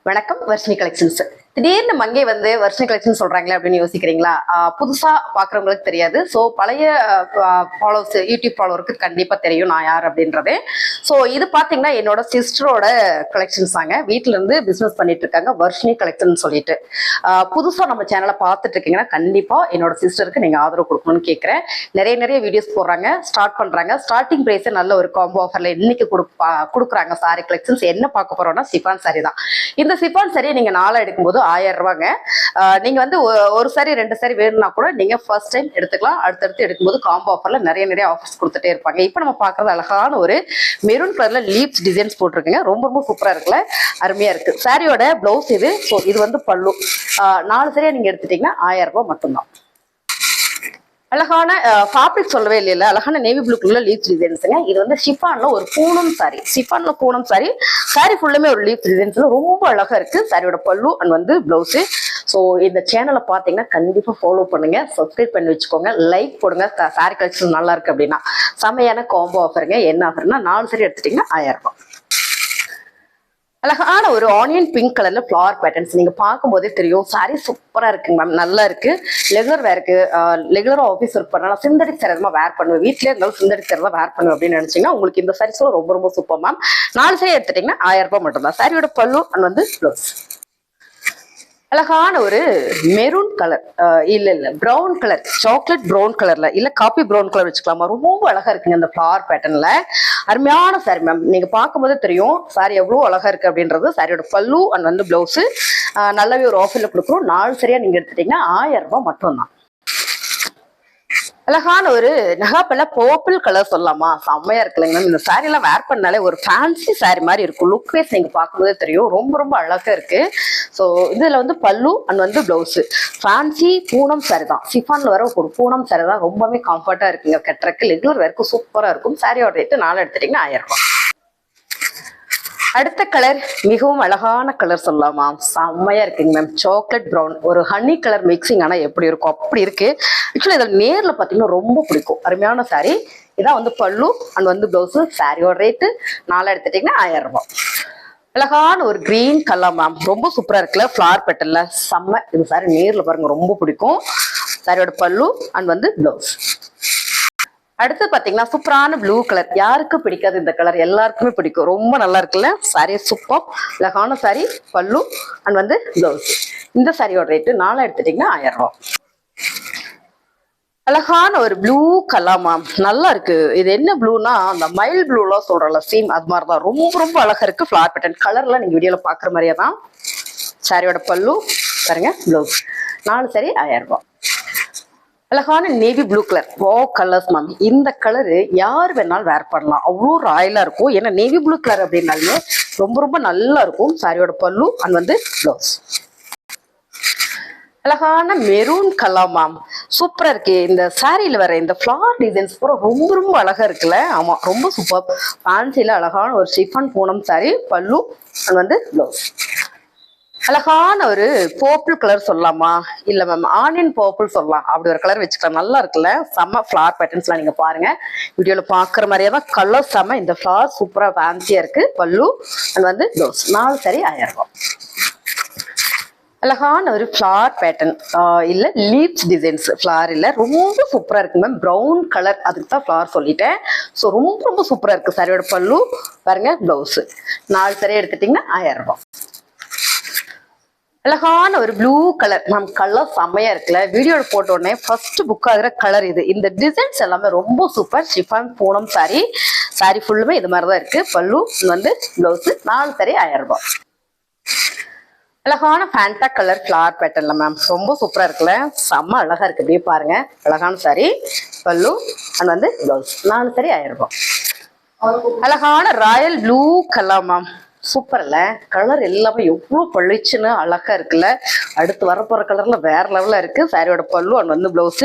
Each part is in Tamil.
வணக்கம் வர்ஷினி கலெக்ஷன்ஸ். திடீர்னு மங்கை வந்து வர்ஷினி கலெக்ஷன் சொல்றாங்களே அப்படின்னு யோசிக்கிறீங்களா? புதுசா பாக்குறவங்களுக்கு தெரியாது. ஸோ பழைய ஃபாலோவர்ஸ், யூடியூப் ஃபாலோவருக்கு கண்டிப்பா தெரியும் நான் யார் அப்படின்றது. ஸோ இது பாத்தீங்கன்னா என்னோட சிஸ்டரோட கலெக்ஷன்ஸ் தாங்க. வீட்டுல இருந்து பிசினஸ் பண்ணிட்டு இருக்காங்க வர்ஷினி கலெக்ஷன் சொல்லிட்டு. புதுசா நம்ம சேனலை பார்த்துட்டு இருக்கீங்கன்னா கண்டிப்பா என்னோட சிஸ்டருக்கு நீங்க ஆதரவு கொடுக்கணும்னு கேட்கிறேன். நிறைய வீடியோஸ் போடுறாங்க, ஸ்டார்ட் பண்றாங்க. ஸ்டார்டிங் பிரைஸ் நல்ல ஒரு காம்போ ஆஃபர்ல இன்னைக்கு கொடுக்குறாங்க. சாரி கலெக்ஷன்ஸ் என்ன பார்க்க போறோம்னா சிஃபான் சாரி தான். இந்த சிஃபான் சாரி நீங்க நாளா எடுக்கும்போது 1000 ரூபாங்க. நீங்க வந்து ஒரு சாரி 2 சாரி வேணும்னா கூட நீங்க ஃபர்ஸ்ட் டைம் எடுத்துக்கலாம். அடுத்தடுத்து எடுக்கும்போது காம்போ ஆஃபர்ல நிறைய ஆஃபர்ஸ் கொடுத்துட்டே இருப்பாங்க. இப்போ நம்ம பார்க்கறது அழகான ஒரு மெரூன் கலர்ல லீப்ஸ் டிசைன்ஸ் போட்டிருக்குங்க. ரொம்ப சூப்பரா இருக்குல்ல, அருமையா இருக்கு. சாரியோட பிளவுஸ் இது. ஸோ இது வந்து பல்லு. 4 சாரியா நீங்க எடுத்துட்டீங்கன்னா 1000 ரூபாய் மட்டும்தான். அழகான ஃபேப்ரிக் சொல்லவே இல்லையில, அழகான நேவி ப்ளூ கலர்ல லீப்ஸ் டிசைன்ஸுங்க. இது வந்து ஷிஃபான்ல ஒரு பூனம் சாரி. ஷிஃபான்ல பூனம் சாரி. சாரி ஃபுல்லுமே ஒரு லீப்ஸ் டிசைன்ஸ்ல ரொம்ப அழகா இருக்கு. சாரியோட பல்லு அண்ட் வந்து பிளவுஸ். ஸோ இந்த சேனலை பார்த்தீங்கன்னா கண்டிப்பா ஃபாலோ பண்ணுங்க, சப்ஸ்கிரைப் பண்ணி வச்சுக்கோங்க, லைக் போடுங்க. சாரி கலெக்ஷன் நல்லா இருக்கு அப்படின்னா. செமையான காம்போ ஆஃபருங்க. என்ன ஆஃபர்னா 4 சாரி எடுத்துட்டீங்கன்னா 1000 ரூபாய். அழகான ஒரு ஆனியன் பிங்க் கலர்ல ஃபிளவர் பேட்டர்ன்ஸ் நீங்க பார்க்கும்போதே தெரியும். சாரி சூப்பரா இருக்குங்க மேம், நல்லா இருக்கு. ரெகுலர் வேருக்கு, ரெகுலரா ஆஃபீஸ் ஒர்க் பண்ணலாம். சிந்தடிக் சாரி தான் வேர் பண்ணுவேன், வீட்லயே இருந்தாலும் சிந்தடிக் சாரி தான் வேர் பண்ணுவேன் அப்படின்னு நினைச்சீங்கன்னா உங்களுக்கு இந்த சாரீஸ் ரொம்ப சூப்பர் மேம். 4 சாரி எடுத்துட்டீங்கன்னா 1000 ரூபாய் மட்டும்தான். சாரியோட பல்லு அண்ட் வந்து ப்ளவுஸ். அழகான ஒரு மெரூன் கலர், இல்ல ப்ரௌன் கலர், சாக்லேட் ப்ரௌன் கலர்ல, இல்ல காபி ப்ரௌன் கலர் வச்சுக்கலாமா, ரொம்ப அழகா இருக்குங்க அந்த ஃபிளவர் பேட்டர்ன்ல. அருமையான சாரி மேம். நீங்க பார்க்கும்போது தெரியும் சாரி எவ்வளவு அழகா இருக்கு அப்படின்றது. சாரியோட பல்லு அண்ட் வந்து பிளவுஸ் நல்லாவே ஒரு ஆஃபர்ல கொடுக்குறோம். 4 சரியா நீங்க எடுத்துட்டீங்கன்னா 1000 ரூபாய் மட்டும்தான். அழகான ஒரு நகாப்பல்ல பர்பிள் கலர் சொல்லலாமா, செம்மையா இருக்குல்லைங்க மேம். இந்த சாரி எல்லாம் வேர் பண்ணாலே ஒரு ஃபேன்சி சாரி மாதிரி இருக்கும். லுக் வைஸ் நீங்க பார்க்கும்போதே தெரியும், ரொம்ப அழகா இருக்கு. ஸோ இதுல வந்து பல்லு அண்ட் வந்து பிளவுஸ் ஃபேன்சி பூனம் சாரி தான். சிஃபான்ல வர ஒரு பூனம் சாரி தான். ரொம்பவே கம்ஃபர்ட்டா இருக்குங்க கட்டுறக்கு. ரெகுலர் வேர்க்கும் சூப்பரா இருக்கும். சாரியோட ரேட்டு 4 எடுத்துட்டீங்கன்னா 1000 ரூபாய். அடுத்த கலர் மிகவும் அழகான கலர் சொல்லலாமா, செம்மையா இருக்குங்க மேம். சாக்லேட் ப்ரௌன், ஒரு ஹனி கலர் மிக்சிங். ஆனா எப்படி இருக்கும் அப்படி இருக்கு. ஆக்சுவலி இதில் நேர்ல பாத்தீங்கன்னா ரொம்ப பிடிக்கும். அருமையான சாரி. இதான் வந்து பல்லு அண்ட் வந்து பிளவுஸ். சாரியோட ரேட்டு 4 எடுத்துட்டீங்கன்னா 1000 ரூபாய். அழகான ஒரு கிரீன் கலர் மேம், ரொம்ப சூப்பரா இருக்குல்ல, ஃபிளவர் பெட்டல்ல, செம்ம. இது சாரி நேர்ல பாருங்க ரொம்ப பிடிக்கும். சாரியோட பல்லு அண்ட் வந்து பிளவுஸ். அடுத்து பாத்தீங்கன்னா சூப்பரான ப்ளூ கலர். யாருக்கு பிடிக்காது இந்த கலர்? எல்லாருக்குமே பிடிக்கும். ரொம்ப நல்லா இருக்குல்ல சாரி, சூப்பர் அழகான சாரி. பல்லு அண்ட் வந்து பிளவுஸ். இந்த சாரியோட ரேட்டு 4 எடுத்துட்டீங்கன்னா 1000 ரூபாய். அழகான ஒரு ப்ளூ கலர் மேம், நல்லா இருக்கு. இது என்ன ப்ளூனா, அந்த மைல் ப்ளூலாம் சொல்றல சேம் அது மாதிரிதான். ரொம்ப அழகா இருக்கு. ஃபிளவர் பேட்டர்ன் கலர்ல நீங்க வீடியோல பாக்குற மாதிரியே தான். சாரியோட பல்லு பாருங்க, பிளவுஸ். 4 சாரி 1000 ரூபாய். அழகான navy blue colour, colours ma'am. இந்த கலரு யார் வேணாலும் வேர் பண்ணலாம், அவ்வளோ ராயலா இருக்கும். ஏன்னா நேவி ப்ளூ கலர் அப்படின்னாலுமே ரொம்ப நல்லா இருக்கும். சாரியோட பல்லு அண்ட் வந்து பிளவுஸ். அழகான மெரூன் கலர் மேம், சூப்பரா இருக்கு. இந்த சாரியில வர இந்த ஃபிளவர் டிசைன்ஸ் பூரா ரொம்ப அழகா இருக்குல்ல. ஆமா, ரொம்ப சூப்பர். ஃபேன்சில அழகான ஒரு ஷிஃபான் பூனம் சாரி, பல்லு அண்ட் வந்து பிளவுஸ். அழகான ஒரு பர்பிள் கலர் சொல்லலாமா, இல்ல மேம் ஆனியன் பர்பிள் சொல்லலாம். அப்படி ஒரு கலர் வச்சுக்கலாம். நல்லா இருக்குல்ல, செம்ம ஃபிளவர் பேட்டர்ன்ஸ்லாம் நீங்க பாருங்க வீடியோல பாக்குற மாதிரியே தான். கலர் செம்ம. இந்த ஃபிளவர் சூப்பரா ஃபேன்சியா இருக்கு. பல்லு அண்ட் வந்து பிளவுஸ். 4 சாரி 1000 ரூபாய். அழகான ஒரு ஃபிளவர் பேட்டர்ன், இல்ல லீப்ஸ் டிசைன்ஸ். ஃபிளவர் இல்ல, ரொம்ப சூப்பரா இருக்கு மேம். ப்ரௌன் கலர், அதுக்கு தான் ஃபிளவர் சொல்லிட்டேன். ஸோ ரொம்ப சூப்பரா இருக்கு. சாரியோட பல்லு பாருங்க, பிளவுஸ். 4 சாரி எடுத்துட்டீங்கன்னா 1000 ரூபாய். அழகான ஒரு ப்ளூ கலர் மேம், கலர் செம்மையா இருக்குல்ல. வீடியோல போட்ட உடனே ஃபர்ஸ்ட் புக் ஆகுற கலர் இது. இந்த டிசைன்ஸ் எல்லாமே ரொம்ப super. Chiffon Poonam sari. Sari ஃபுல்லுமே இது மாதிரிதான் இருக்கு. பல்லு வந்து பிளவுஸ். 4 சாரி 1000 ரூபாய். அழகான ஃபேண்டா கலர் ஃபிளவர் பேட்டர்ன்ல மேம், ரொம்ப சூப்பரா இருக்குல்ல, செம்ம அழகா இருக்கு. அப்படியே பாருங்க, அழகான சாரி, பல்லு அண்ட் வந்து பிளவுஸ். 4 சாரி 1000 ரூபாய். அழகான ராயல் ப்ளூ கலர் மேம், சூப்பர்ல. கலர் எல்லாமே எவ்வளவு பளிச்சுன்னு அழகா இருக்குல்ல. அடுத்து வரப்போற கலர்ல வேற லெவலா இருக்கு. சாரியோட பல்லு அண்ட் வந்து பிளவுஸ்.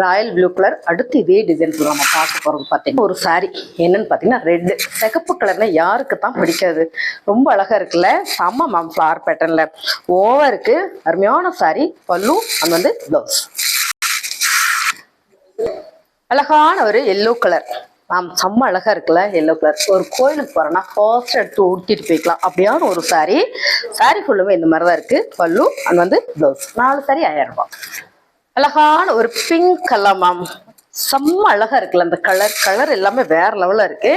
Royal blue colour. அடுத்து இதே டிசைன்ஸ் நம்ம பார்க்க போறது பாத்தீங்கன்னா ஒரு சாரி. என்னன்னு பாத்தீங்கன்னா ரெட், சிகப்பு கலர்ல யாருக்கு தான் பிடிக்காது? ரொம்ப அழகா இருக்குல்ல, செம்ம மேம். ஃபிளவர் பேட்டர்ன்ல ஓவருக்கு அருமையான சாரி, பல்லு அண்ட் வந்து பிளவுஸ். அழகான ஒரு எல்லோ கலர், செம்ம அழகா இருக்குல்ல எல்லோ கலர். ஒரு கோயிலுக்கு போறேன்னா ஃபர்ஸ்ட் எடுத்து உடுத்திட்டு போய்க்கலாம் அப்படியான ஒரு saree. saree ஃபுல்லுமே இந்த மாதிரி தான் இருக்கு. பல்லு அண்ட் வந்து ப்ளவுஸ். 4 saree 1000 ரூபாய். அழகான ஒரு பிங்க் கலர் மேம், செம்ம அழகா இருக்குல்ல அந்த கலர் எல்லாமே வேற லெவல்ல இருக்கு.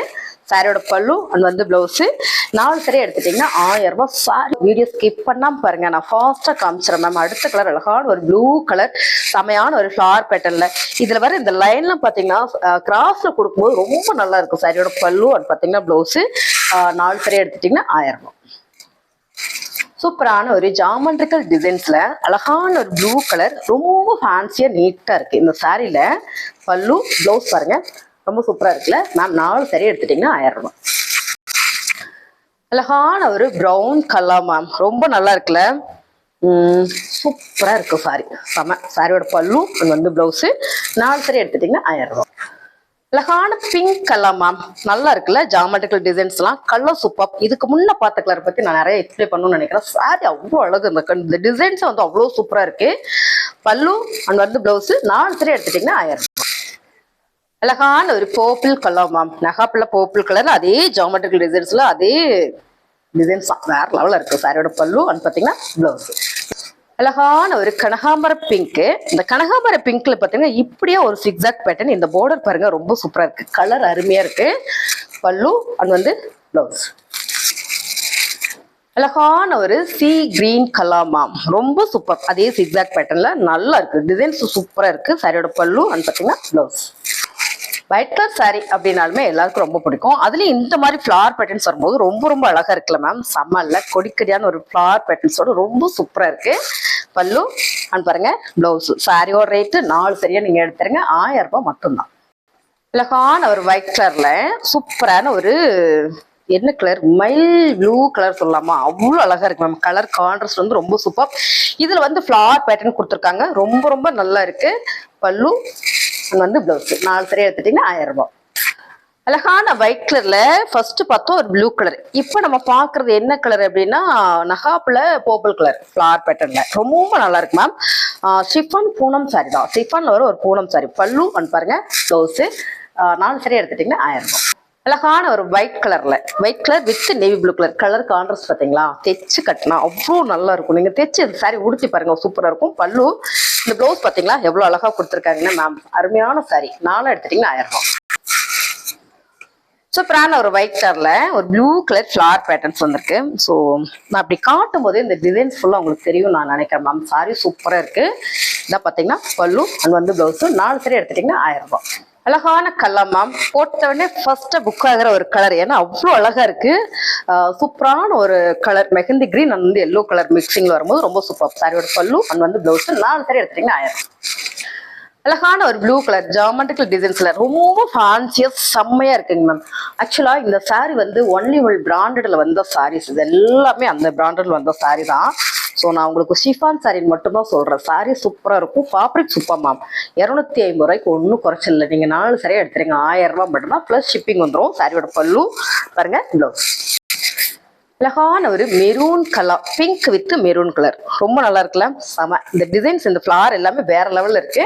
சாரியோட பல்லு அண்ட் வந்து பிளவுஸ். 4 saree எடுத்துட்டீங்கன்னா 1000 ரூபாய். சாரி வீடியோ ஸ்கிப் பண்ணாம பாருங்க, நான் ஃபாஸ்டா காமிச்சிடறேன் மேம். அடுத்த கலர் அழகான ஒரு ப்ளூ கலர், செமையான ஒரு ஃபிளவர் பேட்டர்ன்ல. இதுல வர இந்த லைன்லாம் பாத்தீங்கன்னா கிராஸ்ல கொடுக்கும்போது ரொம்ப நல்லா இருக்கும். சாரியோட பல்லு அண்ட் பாத்தீங்கன்னா பிளவுஸ். 4 saree எடுத்துட்டீங்கன்னா 1000 ரூபாய். சூப்பரான ஒரு ஜாமெட்ரிக்கல் டிசைன்ஸ்ல அழகான ஒரு ப்ளூ கலர், ரொம்ப ஃபேன்சியா நீட்டா இருக்கு இந்த சாரியில. பல்லு பிளவுஸ் பாருங்க, ரொம்ப சூப்பரா இருக்குல்ல மேம். 4 saree எடுத்துட்டீங்கன்னா 1000 ரூபாய். அழகான ஒரு ப்ரௌன் கலர் மேம், ரொம்ப நல்லா இருக்குல்ல. சூப்பரா இருக்கு சாரி, செம. சாரியோட பல்லு வந்து பிளவுஸ். 4 saree எடுத்துட்டீங்கன்னா 1000 ரூபாய். அழகான பிங்க் கலர் மேம், நல்லா இருக்குல்ல. ஜாமெட்ரிக்கல் டிசைன்ஸ் எல்லாம் கலர் சூப்பர். இதுக்கு முன்ன பார்த்த கலர் பத்தி நான் நிறைய எக்ஸ்பிளைன் பண்ணணும்னு நினைக்கிறேன். சாரி அவ்வளோ அழகு, இந்த டிசைன்ஸ் வந்து அவ்வளோ சூப்பரா இருக்கு. பல்லு அண்ட் வந்து பிளவுஸ். 4 saree எடுத்துட்டீங்கன்னா 1000 ரூபாய். அழகான ஒரு பர்பிள் கலர் மேம், நகாப்பில் பர்பிள் கலர், அதே ஜாமெட்ரிக்கல் டிசைன்ஸ்ல அதே டிசைன்ஸ் வேற லெவலில் இருக்கு. சாரியோட பல்லு அண்ட் பார்த்தீங்கன்னா பிளவுஸ். அழகான ஒரு கனகாம்பர பிங்க். இந்த கனகாம்பர பிங்க்ல பார்த்தீங்கன்னா இப்படியே ஒரு சிக்ஸாக் பேட்டர்ன். இந்த பார்டர் பாருங்க, ரொம்ப சூப்பரா இருக்கு. கலர் அருமையா இருக்கு. பல்லு அண்ட் வந்து பிளவுஸ். அழகான ஒரு சி கிரீன் கலர் மேம், ரொம்ப சூப்பர். அதே சிக்ஸாக் பேட்டர்ன்ல நல்லா இருக்கு. டிசைன்ஸ் சூப்பரா இருக்கு. சாரியோட பல்லு அண்ட் பார்த்தீங்கன்னா பிளவுஸ். ஒயிட் கலர் சாரி அப்படின்னாலுமே எல்லாருக்கும் ரொம்ப பிடிக்கும். அதுலயும் இந்த மாதிரி ஃபிளவர் பேட்டர்ன்ஸ் வரும்போது ரொம்ப ரொம்ப அழகா இருக்குல்ல மேம். செம்மல்ல, கொடிக்கடியான ஒரு ஃபிளவர் பேட்டர்ன்ஸோட ரொம்ப சூப்பரா இருக்கு. பல்லு அண்ட் பாருங்க பிளவுஸ். சாரியோட ரேட்டு 4 saree நீங்க எடுத்துருங்க 1000 ரூபாய் மட்டும்தான். அழகான ஒரு ஒயிட் கலர்ல சூப்பரான ஒரு என்ன கலர், மைல் ப்ளூ கலர் சொல்லலாமா, அவ்வளவு அழகா இருக்கு மேம். கலர் கான்ட்ராஸ்ட் வந்து ரொம்ப சூப்பர். இதுல வந்து ஃபிளவர் பேட்டர்ன் கொடுத்துருக்காங்க, ரொம்ப ரொம்ப நல்லா இருக்கு. பல்லு வந்து பிளவுஸ். 4 saree எடுத்துட்டீங்கன்னா 1000 ரூபாய். அழகான ஒயிட் கலர்ல ஃபர்ஸ்ட் பார்த்தோம் ஒரு ப்ளூ கலர். இப்போ நம்ம பாக்குறது என்ன கலர் அப்படின்னா நகாப்புல பர்பிள் கலர் ஃபிளவர் பேட்டர்ன்ல ரொம்ப நல்லா இருக்கு மேம். ஷிஃபான் பூனம் சாரி தான். ஷிஃபான்ல வர ஒரு பூனம் சாரி. பல்லு வந்து பாருங்க பிளவுஸ். 4 saree எடுத்துட்டீங்கன்னா 1000 ரூபாய். அழகான ஒரு ஒயிட் கலர்ல, white colour with navy blue colour contrast பாத்தீங்களா. தைச்சு கட்டினா அவ்வளோ நல்லா இருக்கும். நீங்க தைச்சு இந்த சாரி உடுத்தி பாருங்க, சூப்பரா இருக்கும். பல்லு இந்த பிளவுஸ் பாத்தீங்களா எவ்வளவு அழகா கொடுத்துருக்காங்கன்னா மேம். அருமையான சாரி. 4 எடுத்துட்டீங்கன்னா 1000 ரூபாய். சூப்பரான ஒரு ஒயிட் கலர்ல ஒரு ப்ளூ கலர் ஃபிளவர் பேட்டர்ன்ஸ் வந்திருக்கு. ஸோ நான் அப்படி காட்டும் போது இந்த டிசைன்ஸ் ஃபுல்லா உங்களுக்கு தெரியும் நான் நினைக்கிறேன் மேம். சாரி சூப்பரா இருக்கு. இதான் பாத்தீங்கன்னா பல்லு அண்ட் வந்து பிளவுஸ். 4 saree எடுத்துட்டீங்கன்னா 1000 ரூபாய். அழகான கலர் மேம், போட்ட உடனே ஃபர்ஸ்ட் புக் ஆகிற ஒரு கலர். ஏன்னா அவ்வளோ அழகா இருக்கு. சூப்பரான ஒரு கலர், மெஹந்தி கிரீன் அண்ட் வந்து எல்லோ கலர் மிக்சிங்ல வரும்போது ரொம்ப சூப்பர். சாரியோட பல்லு அண்ட் வந்து பிளவுஸ். 4 saree எடுத்துட்டீங்கன்னா 1000. அழகான ஒரு ப்ளூ கலர் ஜாமெட்ரிக்கல் டிசைன்ஸ்ல ரொம்ப ஃபேன்சியா செம்மையா இருக்குங்க மேம். ஆக்சுவலா இந்த சாரி வந்து ஒன்லி பிராண்டட்ல வந்த சாரீஸ், இது எல்லாமே அந்த பிராண்டட்ல வந்த சாரி தான். ஸோ நான் உங்களுக்கு ஷிஃபான் சாரின்னு மட்டும்தான் சொல்றேன். சாரி சூப்பரா இருக்கும். Fabric super ma'am. 250 ரூபாய்க்கு ஒன்றும் குறைச்சல் இல்லை. நீங்க 4 saree எடுத்துறீங்க 1000 ரூபாய் மட்டும்தான், பிளஸ் ஷிப்பிங் வந்துடும். சாரியோட பல்லு பாருங்க பிளவுஸ். அழகான ஒரு maroon colour, pink with maroon colour, ரொம்ப நல்லா இருக்குல்ல. செம. இந்த டிசைன்ஸ் இந்த ஃபிளவர் எல்லாமே வேற லெவல்ல இருக்கு.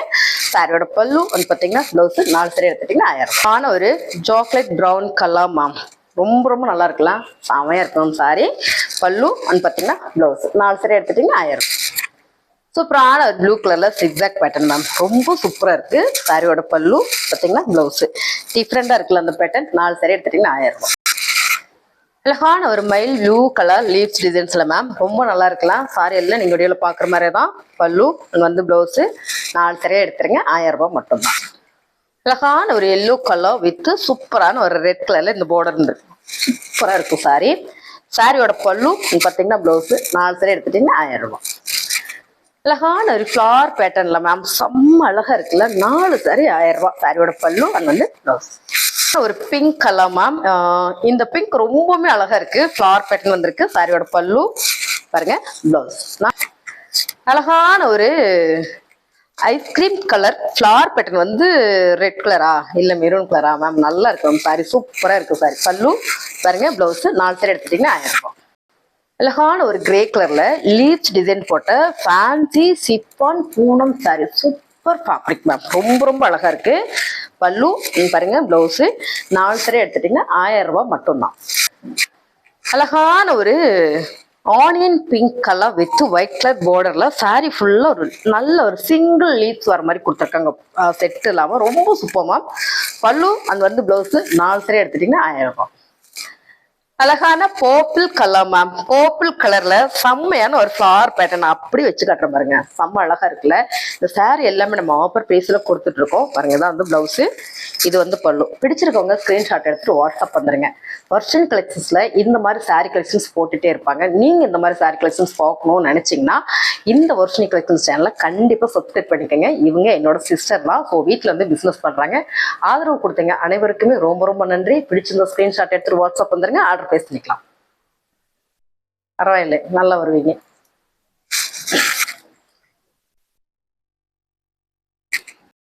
சாரியோட பல்லு வந்து பாத்தீங்கன்னா பிளவுஸ். 4 saree எடுத்துட்டீங்கன்னா 1000. ஆன ஒரு சாக்லேட் ப்ரௌன் கலர் மேம், ரொம்ப ரொம்ப நல்லா இருக்கலாம். செமையா இருக்கும் சாரி. பல்லு வந்து பாத்தீங்கன்னா பிளவுஸ். 4 saree எடுத்துட்டீங்கன்னா 1000. சூப்பரான ஒரு ப்ளூ கலர்ல சிக்ஸாக் பேட்டர்ன் மேம், ரொம்ப சூப்பரா இருக்கு. சாரியோட பல்லு பாத்தீங்கன்னா பிளவுஸ். டிஃப்ரெண்டா இருக்குல்ல அந்த பேட்டர்ன். 4 saree எடுத்துட்டீங்கன்னா 1000. அழகான ஒரு மைல் ப்ளூ கலர் லீவ்ஸ் டிசைன்ஸ்ல மேம், ரொம்ப நல்லா இருக்கலாம். சாரி எல்லாம் நீங்க வீடியோல பாக்குற மாதிரி தான். பல்லு வந்து பிளவுஸ். 4 saree எடுத்துருங்க 1000 ரூபாய் மட்டும்தான். அழகான ஒரு எல்லோ கலர் வித் சூப்பரான ஒரு ரெட் கலர்ல இந்த பார்டர் இருக்கு, சூப்பரா இருக்கும் சாரி. சாரியோட பல்லு பாத்தீங்கன்னா பிளவுஸ். 4 saree எடுத்துட்டீங்கன்னா 1000 ரூபாய். அழகான ஒரு ஃபிளவர் பேட்டர்ன்ல மேம், செம்ம அழகா இருக்குல்ல. 4 saree 1000 ரூபாய். சாரியோட பல்லு அண்ட் வந்து பிளவுஸ். ஒரு பிங்க் கலர் மேம், இந்த பிங்க் ரொம்பவுமே அழகா இருக்கு. ஃபிளவர் பேட்டர்ன் வந்திருக்கு. சாரியோட பல்லு பாருங்க பிளவுஸ். அழகான ஒரு ஐஸ்கிரீம் கலர் ஃபிளவர் பேட்டர்ன் வந்து ரெட் கலரா இல்ல மெரூன் கலரா மேம், நல்லா இருக்கு மேம். சாரி சூப்பரா இருக்கு. சாரி பல்லு பாருங்க பிளவுஸ். 4 saree எடுத்துட்டீங்கன்னா 1000 ரூபாய். அழகான ஒரு கிரே கலர்ல லீவ்ஸ் டிசைன் போட்ட fancy chiffon Poonam sorry, super fabric ma'am, ரொம்ப ரொம்ப அழகா இருக்கு. பல்லு நீங்க பாருங்க, பிளவுஸ் 4 saree எடுத்துட்டீங்க 1000 ரூபாய் மட்டும்தான். அழகான ஒரு onion pink colour with white colour பார்டர்ல சாரி ஃபுல்லா ஒரு நல்ல ஒரு சிங்கிள் லீவ்ஸ் வர மாதிரி கொடுத்துருக்காங்க. செட் இல்லாம ரொம்ப சூப்பர் மேம். பல்லு அந்த வந்து பிளவுஸ் 4 saree எடுத்துட்டீங்கன்னா 1000 ரூபாய். அழகான பர்பிள் கலர் மேம், பர்பிள் கலர்ல செம்மையான ஒரு ஃபிளவர் பேட்டர்ன் அப்படி வச்சு காட்டுற பாருங்க, செம்ம அழகா இருக்குல்ல. இந்த சாரி எல்லாமே நம்ம ஆஃபர் பிரைஸ்ல கொடுத்துட்டு இருக்கோம் பாருங்க. இதான் வந்து பிளவுஸ், இது வந்து பல்லு. பிடிச்சிருக்கவங்க ஸ்கிரீன்ஷாட் எடுத்துட்டு வாட்ஸ்அப் வந்துருங்க. வர்ஷன் கலெக்ஷன்ஸ்ல இந்த மாதிரி சாரி கலெக்ஷன்ஸ் போட்டுட்டே இருப்பாங்க. நீங்க இந்த மாதிரி சாரி கலெக்ஷன்ஸ் பார்க்கணும்னு நினைச்சீங்கன்னா இந்த வர்ஷினி கலெக்ஷன்ஸ் சேனலை கண்டிப்பா சப்ஸ்கிரைப் பண்ணிக்கோங்க. இவங்க என்னோட சிஸ்டர் தான். ஸோ வீட்டில் வந்து பிசினஸ் பண்றாங்க. ஆதரவு கொடுத்தீங்க அனைவருக்குமே ரொம்ப ரொம்ப நன்றி. பிடிச்சிருந்த ஸ்கிரீன்ஷாட் எடுத்துட்டு வாட்ஸ்அப் வந்துருங்க, ஆர்டர் பேஸ் பண்ணிக்கலாம். பரவாயில்லை, நல்லா வருவீங்க.